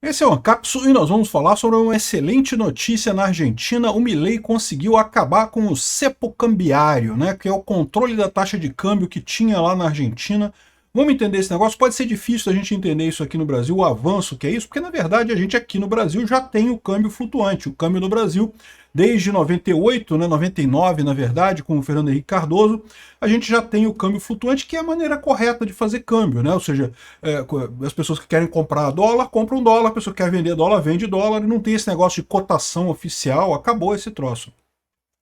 Esse é o Ancapsu e nós vamos falar sobre uma excelente notícia na Argentina. O Milei conseguiu acabar com o cepo cambiário, né, que é o controle da taxa de câmbio que tinha lá na Argentina. Vamos entender esse negócio? Pode ser difícil a gente entender isso aqui no Brasil, o avanço que é isso, porque na verdade a gente aqui no Brasil já tem o câmbio flutuante. O câmbio no Brasil, desde 98, né, 99 na verdade, com o Fernando Henrique Cardoso, a gente já tem o câmbio flutuante, que é a maneira correta de fazer câmbio, né? Ou seja, as pessoas que querem comprar dólar, compram dólar, a pessoa que quer vender dólar, vende dólar, e não tem esse negócio de cotação oficial, acabou esse troço.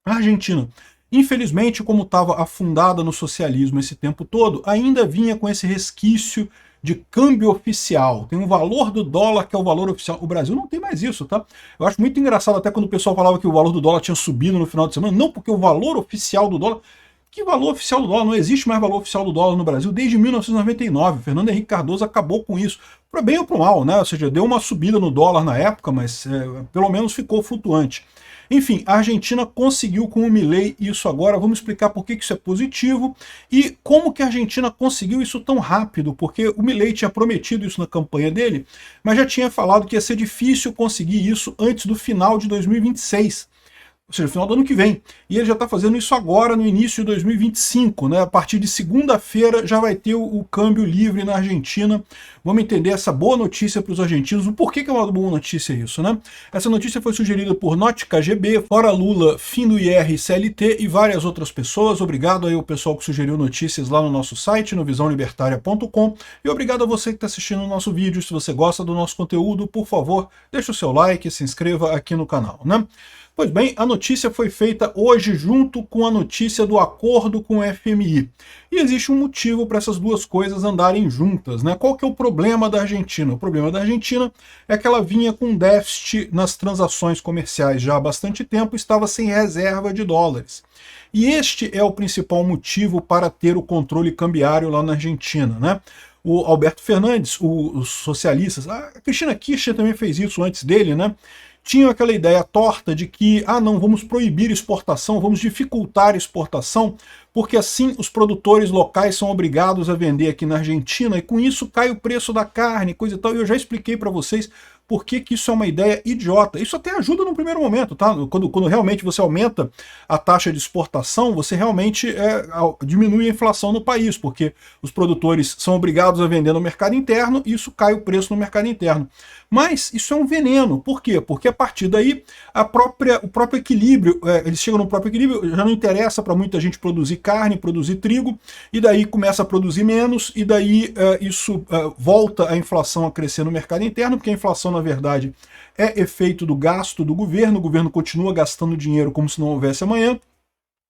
A Argentina, infelizmente, como estava afundada no socialismo esse tempo todo, ainda vinha com esse resquício de câmbio oficial. Tem um valor do dólar que é o valor oficial. O Brasil não tem mais isso, tá? Eu acho muito engraçado até quando o pessoal falava que o valor do dólar tinha subido no final de semana. Não, porque o valor oficial do dólar... Que valor oficial do dólar? Não existe mais valor oficial do dólar no Brasil desde 1999. Fernando Henrique Cardoso acabou com isso. Para bem ou para mal, né? Ou seja, deu uma subida no dólar na época, mas pelo menos ficou flutuante. Enfim, a Argentina conseguiu com o Milei isso agora. Vamos explicar por que isso é positivo e como que a Argentina conseguiu isso tão rápido, porque o Milei tinha prometido isso na campanha dele, mas já tinha falado que ia ser difícil conseguir isso antes do final de 2026. Ou seja, no final do ano que vem. E ele já está fazendo isso agora, no início de 2025, né? A partir de segunda-feira já vai ter o câmbio livre na Argentina. Vamos entender essa boa notícia para os argentinos. O porquê que é uma boa notícia isso, né? Essa notícia foi sugerida por NotKGB, Fora Lula, Fim do IR, CLT e várias outras pessoas. Obrigado aí ao pessoal que sugeriu notícias lá no nosso site, no visãolibertaria.com. E obrigado a você que está assistindo o nosso vídeo. Se você gosta do nosso conteúdo, por favor, deixe o seu like e se inscreva aqui no canal, né? Pois bem, a notícia foi feita hoje junto com a notícia do acordo com o FMI. E existe um motivo para essas duas coisas andarem juntas, né? Qual que é o problema da Argentina? O problema da Argentina é que ela vinha com déficit nas transações comerciais já há bastante tempo, estava sem reserva de dólares. E este é o principal motivo para ter o controle cambiário lá na Argentina, né? O Alberto Fernandes, os socialistas, a Cristina Kirchner também fez isso antes dele, né? Tinham aquela ideia torta de que, não, vamos proibir exportação, vamos dificultar exportação, porque assim os produtores locais são obrigados a vender aqui na Argentina e com isso cai o preço da carne, coisa e tal. E eu já expliquei para vocês por que isso é uma ideia idiota. Isso até ajuda no primeiro momento, tá? Quando realmente você aumenta a taxa de exportação, você realmente diminui a inflação no país, porque os produtores são obrigados a vender no mercado interno e isso cai o preço no mercado interno. Mas isso é um veneno. Por quê? Porque a partir daí o próprio equilíbrio, eles chegam no próprio equilíbrio, já não interessa para muita gente produzir carne, produzir trigo, e daí começa a produzir menos, e daí isso volta a inflação a crescer no mercado interno, porque a inflação, na verdade, é efeito do gasto do governo, o governo continua gastando dinheiro como se não houvesse amanhã,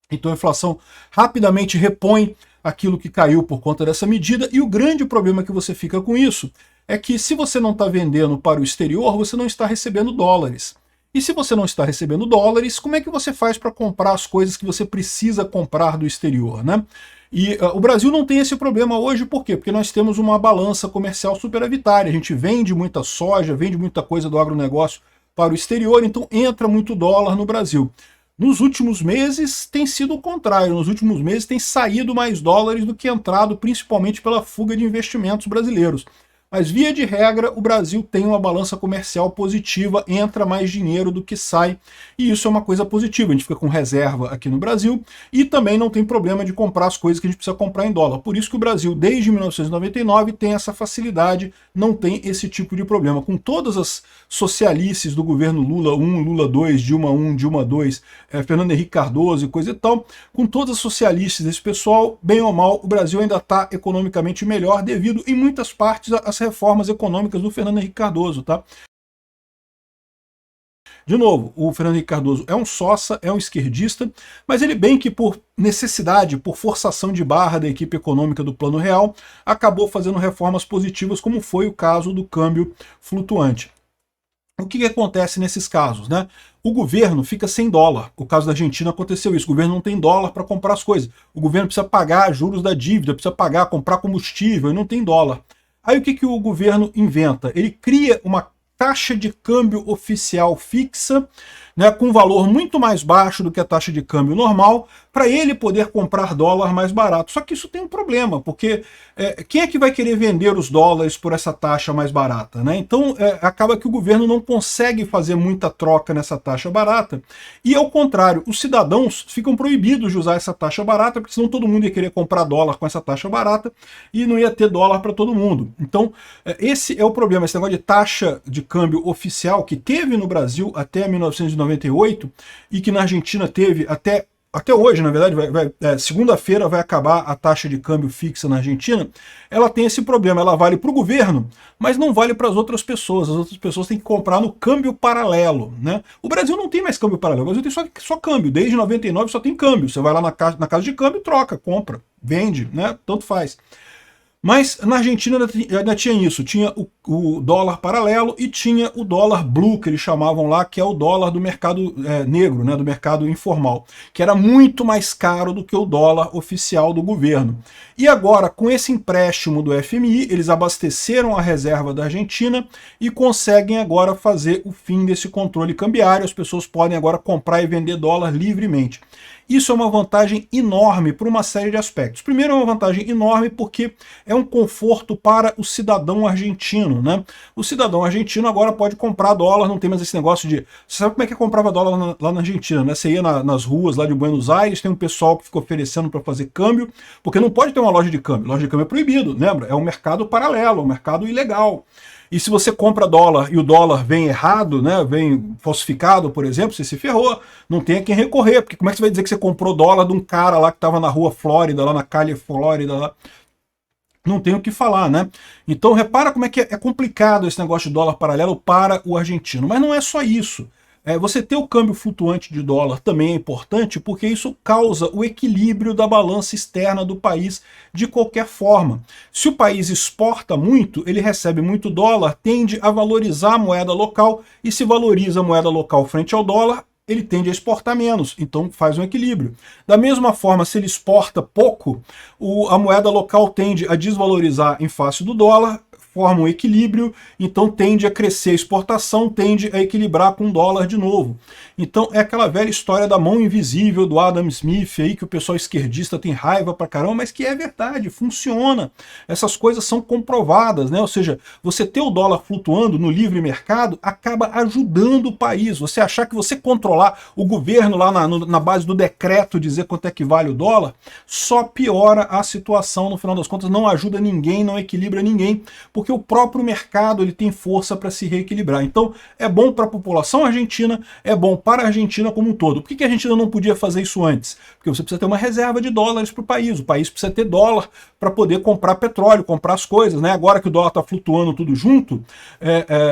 então a inflação rapidamente repõe aquilo que caiu por conta dessa medida, e o grande problema que você fica com isso é que se você não está vendendo para o exterior, você não está recebendo dólares. E se você não está recebendo dólares, como é que você faz para comprar as coisas que você precisa comprar do exterior, né? E o Brasil não tem esse problema hoje, por quê? Porque nós temos uma balança comercial superavitária, a gente vende muita soja, vende muita coisa do agronegócio para o exterior, então entra muito dólar no Brasil. Nos últimos meses tem sido o contrário, nos últimos meses tem saído mais dólares do que entrado, principalmente pela fuga de investimentos brasileiros. Mas, via de regra, o Brasil tem uma balança comercial positiva, entra mais dinheiro do que sai, e isso é uma coisa positiva. A gente fica com reserva aqui no Brasil e também não tem problema de comprar as coisas que a gente precisa comprar em dólar. Por isso que o Brasil, desde 1999, tem essa facilidade, não tem esse tipo de problema. Com todas as socialices do governo Lula 1, Lula 2, Dilma 1, Dilma 2, Fernando Henrique Cardoso e coisa e tal, com todas as socialices desse pessoal, bem ou mal, o Brasil ainda está economicamente melhor devido, em muitas partes, às reformas econômicas do Fernando Henrique Cardoso, tá? De novo, o Fernando Henrique Cardoso é um sossa, é um esquerdista, mas ele bem que por necessidade, por forçação de barra da equipe econômica do Plano Real, acabou fazendo reformas positivas, como foi o caso do câmbio flutuante. O que acontece nesses casos, né? O governo fica sem dólar. O caso da Argentina aconteceu isso. O governo não tem dólar para comprar as coisas. O governo precisa pagar juros da dívida, precisa comprar combustível e não tem dólar. Aí o que o governo inventa? Ele cria uma taxa de câmbio oficial fixa, né, com valor muito mais baixo do que a taxa de câmbio normal, para ele poder comprar dólar mais barato. Só que isso tem um problema, porque quem é que vai querer vender os dólares por essa taxa mais barata, né? Então acaba que o governo não consegue fazer muita troca nessa taxa barata, e ao contrário, os cidadãos ficam proibidos de usar essa taxa barata, porque senão todo mundo ia querer comprar dólar com essa taxa barata e não ia ter dólar para todo mundo. Então esse é o problema, esse negócio de taxa de câmbio oficial que teve no Brasil até 1998 e que na Argentina teve até hoje, na verdade, segunda-feira vai acabar a taxa de câmbio fixa na Argentina. Ela tem esse problema, ela vale para o governo, mas não vale para as outras pessoas. As outras pessoas têm que comprar no câmbio paralelo, né? O Brasil não tem mais câmbio paralelo, o Brasil tem só câmbio. Desde 99 só tem câmbio. Você vai lá na casa de câmbio, troca, compra, vende, né? Tanto faz. Mas na Argentina ainda tinha isso, tinha o dólar paralelo e tinha o dólar blue, que eles chamavam lá, que é o dólar do mercado negro, né, do mercado informal, que era muito mais caro do que o dólar oficial do governo. E agora, com esse empréstimo do FMI, eles abasteceram a reserva da Argentina e conseguem agora fazer o fim desse controle cambiário, as pessoas podem agora comprar e vender dólar livremente. Isso é uma vantagem enorme por uma série de aspectos. Primeiro, é uma vantagem enorme porque é um conforto para o cidadão argentino, né? O cidadão argentino agora pode comprar dólar, não tem mais esse negócio de... Você sabe como é que comprava dólar lá na Argentina, né? Você ia nas ruas lá de Buenos Aires, tem um pessoal que fica oferecendo para fazer câmbio, porque não pode ter uma loja de câmbio. Loja de câmbio é proibido, lembra? É um mercado paralelo, um mercado ilegal. E se você compra dólar e o dólar vem errado, né, vem falsificado, por exemplo, você se ferrou, não tem a quem recorrer, porque como é que você vai dizer que você comprou dólar de um cara lá que estava na rua Flórida, lá na Cali Flórida, lá? Não tem o que falar, né? Então repara como é que é complicado esse negócio de dólar paralelo para o argentino. Mas não é só isso. Você ter o câmbio flutuante de dólar também é importante porque isso causa o equilíbrio da balança externa do país de qualquer forma. Se o país exporta muito, ele recebe muito dólar, tende a valorizar a moeda local, e se valoriza a moeda local frente ao dólar, ele tende a exportar menos, então faz um equilíbrio. Da mesma forma, se ele exporta pouco, a moeda local tende a desvalorizar em face do dólar, forma um equilíbrio, então tende a crescer a exportação, tende a equilibrar com o dólar de novo. Então é aquela velha história da mão invisível do Adam Smith aí, que o pessoal esquerdista tem raiva pra caramba, mas que é verdade, funciona. Essas coisas são comprovadas, né? Ou seja, você ter o dólar flutuando no livre mercado acaba ajudando o país. Você achar que você controlar o governo lá na base do decreto, dizer quanto é que vale o dólar, só piora a situação, no final das contas não ajuda ninguém, não equilibra ninguém, porque o próprio mercado ele tem força para se reequilibrar. Então é bom para a população argentina, é bom para a Argentina como um todo. Por que a Argentina não podia fazer isso antes? Porque você precisa ter uma reserva de dólares para o país precisa ter dólar para poder comprar petróleo, comprar as coisas, né? Agora que o dólar está flutuando tudo junto,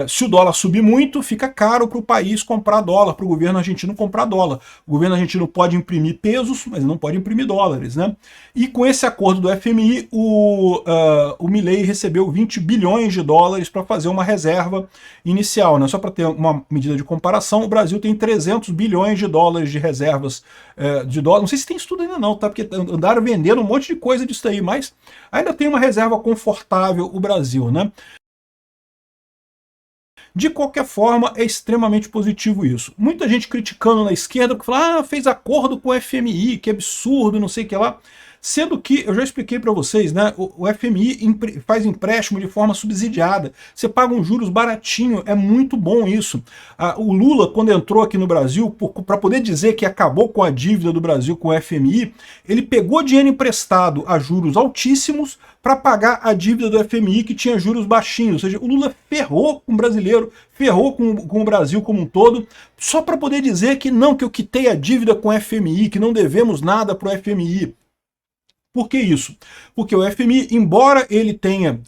se o dólar subir muito, fica caro para o país comprar dólar, para o governo argentino comprar dólar. O governo argentino pode imprimir pesos, mas não pode imprimir dólares, né? E com esse acordo do FMI, o Milei recebeu 20 bilhões de dólares para fazer uma reserva inicial, né? Só para ter uma medida de comparação, o Brasil tem 300 bilhões de dólares de reservas de dólar. Não sei se tem estudo ainda não, tá? Porque andaram vendendo um monte de coisa disso aí, mas ainda tem uma reserva confortável o Brasil, né? De qualquer forma, é extremamente positivo isso. Muita gente criticando na esquerda, porque fala, fez acordo com o FMI, que absurdo, não sei o que lá. Sendo que, eu já expliquei para vocês, né, o FMI faz empréstimo de forma subsidiada. Você paga um juros baratinho, é muito bom isso. O Lula, quando entrou aqui no Brasil, para poder dizer que acabou com a dívida do Brasil com o FMI, ele pegou dinheiro emprestado a juros altíssimos para pagar a dívida do FMI, que tinha juros baixinhos. Ou seja, o Lula ferrou com o brasileiro, ferrou com o Brasil como um todo, só para poder dizer que não, que eu quitei a dívida com o FMI, que não devemos nada para o FMI. Por que isso? Porque o FMI, embora ele tenha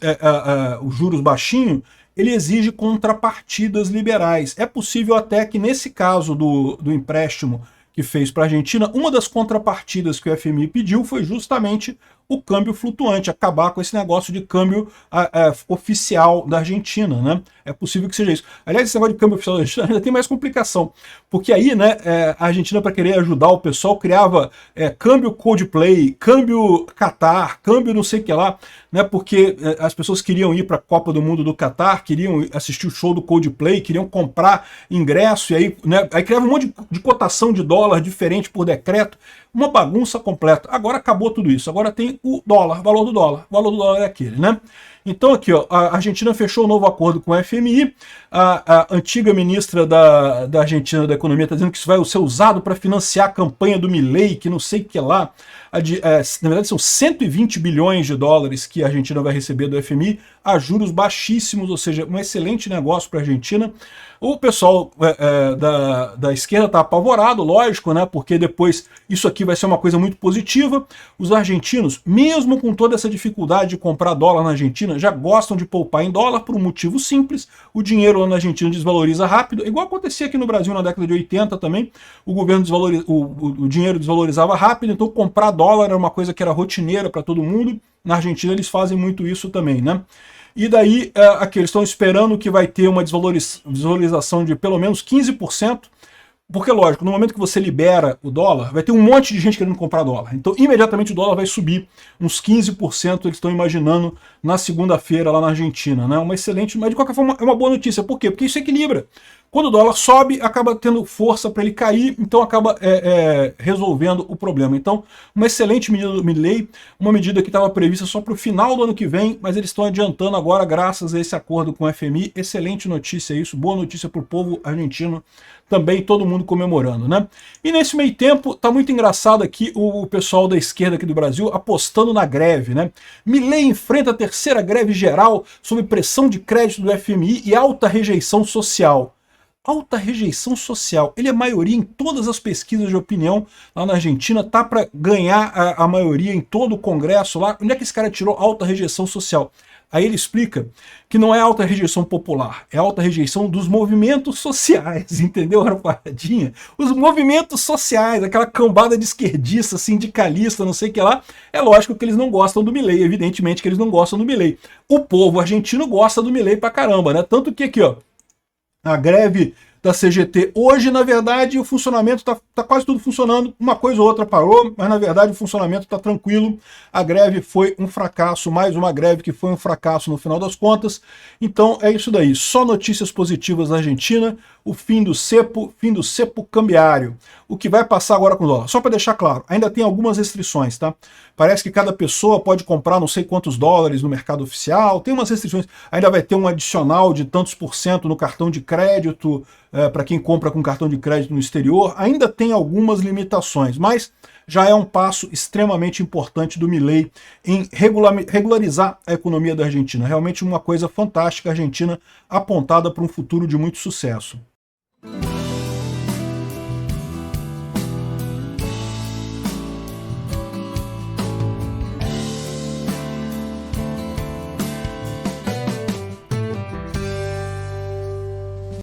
os juros baixinhos, ele exige contrapartidas liberais. É possível até que nesse caso do empréstimo que fez para a Argentina, uma das contrapartidas que o FMI pediu foi justamente o câmbio flutuante, acabar com esse negócio de câmbio oficial da Argentina, né? É possível que seja isso. Aliás, esse negócio de câmbio oficial da Argentina ainda tem mais complicação, porque aí, né, a Argentina, para querer ajudar o pessoal, criava câmbio Coldplay, câmbio Qatar, câmbio não sei o que lá, né, porque as pessoas queriam ir para a Copa do Mundo do Qatar, queriam assistir o show do Coldplay, queriam comprar ingresso, e aí, né, aí criava um monte de cotação de dólar diferente por decreto. uma bagunça completa. Agora acabou tudo isso, agora tem o dólar, valor do dólar. O valor do dólar é aquele, né? Então aqui, ó, a Argentina fechou um novo acordo com o FMI, a antiga ministra da Argentina da Economia está dizendo que isso vai ser usado para financiar a campanha do Milei, que não sei o que lá. Na verdade são 120 bilhões de dólares que a Argentina vai receber do FMI a juros baixíssimos, ou seja, um excelente negócio para a Argentina. O pessoal da esquerda está apavorado, lógico, né? Porque depois isso aqui vai ser uma coisa muito positiva. Os argentinos, mesmo com toda essa dificuldade de comprar dólar na Argentina, já gostam de poupar em dólar por um motivo simples. O dinheiro lá na Argentina desvaloriza rápido, igual acontecia aqui no Brasil na década de 80 também. O governo o dinheiro desvalorizava rápido, então comprar dólar era uma coisa que era rotineira para todo mundo. Na Argentina eles fazem muito isso também, né? E daí, aqui eles estão esperando que vai ter uma desvalorização de pelo menos 15%, porque, lógico, no momento que você libera o dólar, vai ter um monte de gente querendo comprar dólar. Então, imediatamente o dólar vai subir uns 15%, eles estão imaginando, na segunda-feira lá na Argentina, né? Uma excelente, mas de qualquer forma é uma boa notícia. Por quê? Porque isso equilibra. Quando o dólar sobe, acaba tendo força para ele cair, então acaba resolvendo o problema. Então, uma excelente medida do Milei, uma medida que estava prevista só para o final do ano que vem, mas eles estão adiantando agora graças a esse acordo com o FMI. Excelente notícia isso, boa notícia para o povo argentino, também todo mundo comemorando, né? E nesse meio tempo, tá muito engraçado aqui o pessoal da esquerda aqui do Brasil apostando na greve, né? Milei enfrenta a terceira greve geral sob pressão de crédito do FMI e alta rejeição social. Alta rejeição social. Ele é maioria em todas as pesquisas de opinião lá na Argentina, tá para ganhar a maioria em todo o Congresso lá. Onde é que esse cara tirou alta rejeição social? Aí ele explica que não é alta rejeição popular, é alta rejeição dos movimentos sociais, entendeu, rapaziadinha? Os movimentos sociais, aquela cambada de esquerdista, sindicalista, não sei o que lá, é lógico que eles não gostam do Milei, evidentemente que eles não gostam do Milei. O povo argentino gosta do Milei pra caramba, né? Tanto que aqui, ó, a greve da CGT hoje, na verdade, o funcionamento está quase tudo funcionando, uma coisa ou outra parou, mas na verdade o funcionamento está tranquilo. A greve foi um fracasso, mais uma greve que foi um fracasso no final das contas. Então é isso daí, só notícias positivas da Argentina, o fim do cepo cambiário. O que vai passar agora com o dólar? Só para deixar claro, ainda tem algumas restrições, tá? Parece que cada pessoa pode comprar não sei quantos dólares no mercado oficial, tem umas restrições, ainda vai ter um adicional de tantos por cento no cartão de crédito, para quem compra com cartão de crédito no exterior, ainda tem algumas limitações, mas já é um passo extremamente importante do Milei em regularizar a economia da Argentina. Realmente uma coisa fantástica, a Argentina apontada para um futuro de muito sucesso.